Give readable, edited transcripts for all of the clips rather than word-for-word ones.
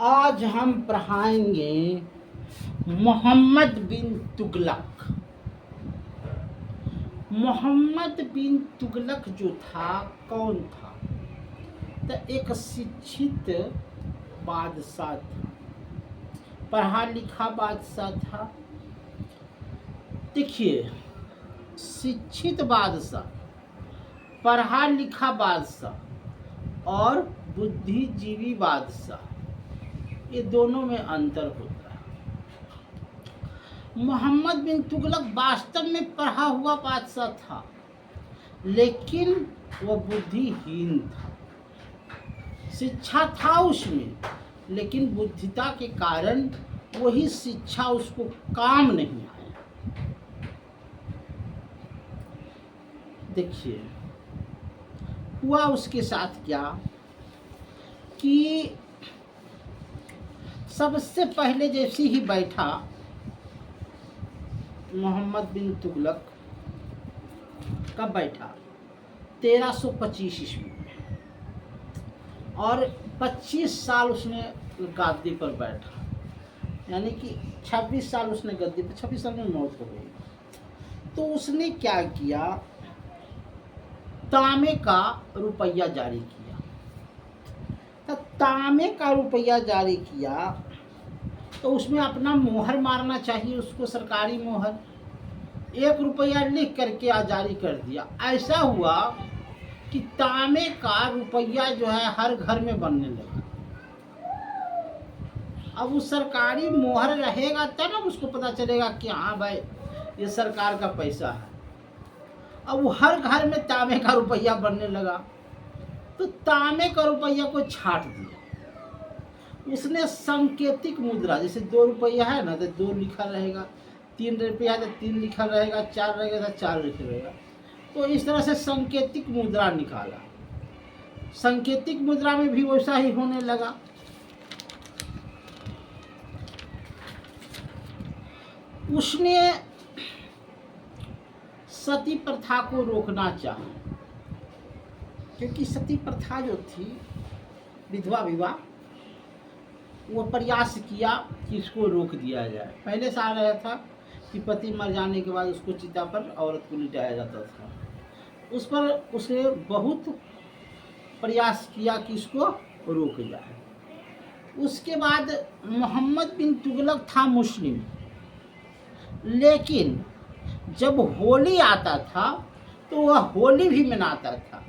आज हम पढ़ाएंगे मोहम्मद बिन तुगलक। मोहम्मद बिन तुगलक जो था कौन था? तो एक शिक्षित बादशाह था, पढ़ा लिखा बादशाह था। देखिए, शिक्षित बादशाह, पढ़ा लिखा बादशाह और बुद्धिजीवी बादशाह, ये दोनों में अंतर होता है। मोहम्मद बिन तुगलक वास्तव में पढ़ा हुआ बादशाह था, लेकिन वह बुद्धिहीन था। शिक्षा था उसमें, लेकिन बुद्धिता के कारण वही शिक्षा उसको काम नहीं आया। देखिए, हुआ उसके साथ क्या कि सबसे पहले जैसे ही बैठा मोहम्मद बिन तुगलक, कब बैठा? 1325 ईस्वी में, और 25 साल उसने गद्दी पर बैठा, यानी कि 26 साल उसने गद्दी पर, 26 साल में मौत हो गई। तो उसने क्या किया? तांबे का रुपया जारी किया। तो तांबे का रुपया जारी किया तो उसमें अपना मोहर मारना चाहिए उसको, सरकारी मोहर। 1 रुपया लिख करके जारी कर दिया। ऐसा हुआ कि तांबे का रुपया जो है हर घर में बनने लगा। अब वो सरकारी मोहर रहेगा तब ना उसको पता चलेगा कि हाँ भाई ये सरकार का पैसा है। अब वो हर घर में तांबे का रुपया बनने लगा, तो तांबे का रुपया को छाट दिया। उसने सांकेतिक मुद्रा, जैसे 2 रुपया है ना तो 2 लिखा रहेगा, 3 रुपया तो 3 लिखा रहेगा, 4 रहेगा तो 4 लिखा रहेगा। तो इस तरह से सांकेतिक मुद्रा निकाला। सांकेतिक मुद्रा में भी वैसा ही होने लगा। उसने सती प्रथा को रोकना चाहा, क्योंकि सती प्रथा जो थी, विधवा विवाह, वो प्रयास किया कि इसको रोक दिया जाए। पहले से आ रहा था कि पति मर जाने के बाद उसको चिता पर औरत को लिटाया जाता था। उस पर उसने बहुत प्रयास किया कि इसको रोक जाए। उसके बाद मोहम्मद बिन तुगलक था मुस्लिम, लेकिन जब होली आता था तो वह होली भी मनाता था,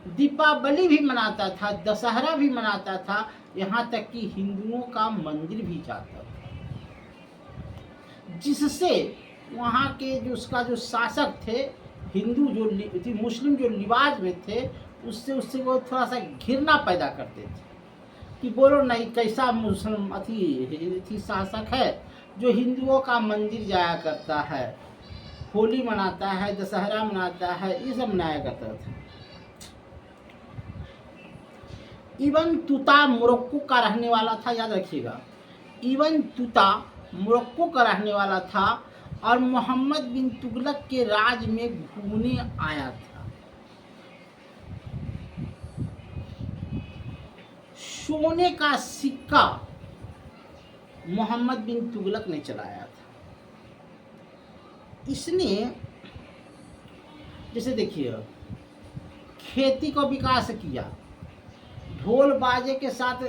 दीपावली भी मनाता था, दशहरा भी मनाता था, यहाँ तक कि हिंदुओं का मंदिर भी जाता था, जिससे वहाँ के जो उसका जो शासक थे, हिंदू जो मुस्लिम जो लिबाज में थे, उससे वो थोड़ा सा घृणा पैदा करते थे कि बोलो नहीं, कैसा मुस्लिम अथी शासक है जो हिंदुओं का मंदिर जाया करता है, होली मनाता है, दशहरा मनाता है, ये सब मनाया करता था। इब्न तुता मोरक्को का रहने वाला था, याद रखिएगा। इब्न तुता मोरक्को का रहने वाला था और मोहम्मद बिन तुगलक के राज में घूमने आया था। सोने का सिक्का मोहम्मद बिन तुगलक ने चलाया था। इसने, जैसे देखिए, खेती का विकास किया, ढोल बाजे के साथ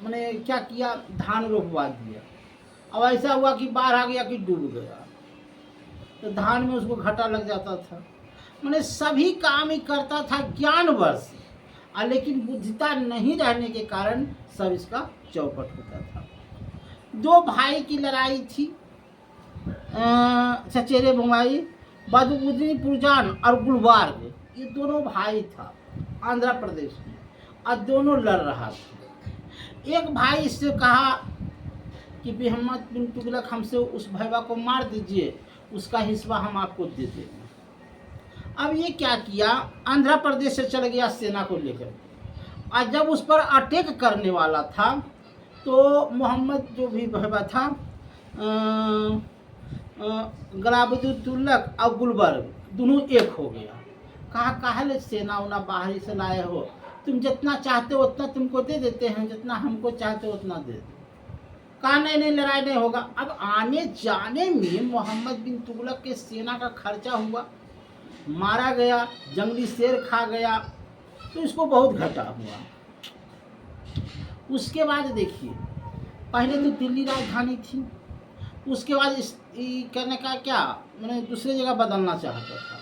मैंने क्या किया, धान रोपवा दिया। अब ऐसा हुआ कि बाढ़ आ गया कि डूब गया, तो धान में उसको घाटा लग जाता था। मैंने सभी काम ही करता था ज्ञानवश, लेकिन बुद्धिता नहीं रहने के कारण सब इसका चौपट होता था। 2 भाई की लड़ाई थी, चचेरे भुमाई, बदउद्दीन पुरजान और गुलबार्ग, ये दोनों भाई था आंध्र प्रदेश में, और दोनों लड़ रहा था। एक भाई इससे कहा कि मोहम्मद बिन तुगलक हमसे उस भैया को मार दीजिए, उसका हिस्सा हम आपको दे देंगे। अब ये क्या किया, आंध्र प्रदेश से चल गया सेना को लेकर, और जब उस पर अटैक करने वाला था तो मोहम्मद जो भी भैया था, गुलाबुद्दीन तुगलक और गुलबर्ग दोनों एक हो गया। कहा काहे सेना उना बाहरी से लाए हो, तुम जितना चाहते हो उतना तुमको दे देते हैं, जितना हमको चाहते हो उतना दे दो। कहा नहीं नहीं लड़ाई नहीं होगा। अब आने जाने में मोहम्मद बिन तुगलक के सेना का खर्चा हुआ, मारा गया, जंगली शेर खा गया, तो इसको बहुत घाटा हुआ। उसके बाद देखिए, पहले तो दिल्ली राजधानी थी, उसके बाद इस कहने का क्या, मैंने दूसरे जगह बदलना चाहता था।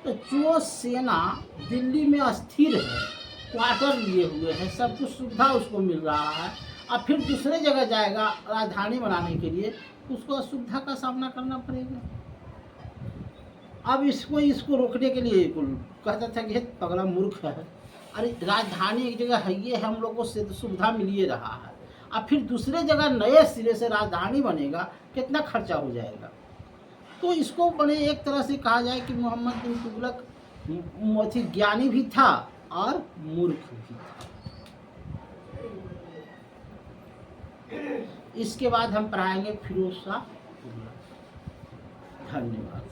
तो जो सेना दिल्ली में अस्थिर है, क्वार्टर लिए हुए है, सब कुछ सुविधा उसको मिल रहा है, अब फिर दूसरे जगह जाएगा राजधानी बनाने के लिए, उसको असुविधा का सामना करना पड़ेगा। अब इसको रोकने के लिए कहता था कि पगला मूर्ख है, अरे राजधानी एक जगह है, ये हम लोग को सुविधा मिल ही रहा है, अब फिर दूसरे जगह नए सिरे से राजधानी बनेगा, कितना खर्चा हो जाएगा। तो इसको बड़े एक तरह से कहा जाए कि मोहम्मद बिन तुगलक ज्ञानी भी था और मूर्ख भी था। इसके बाद हम पढ़ाएंगे फिरोज शाह तुगलक। धन्यवाद।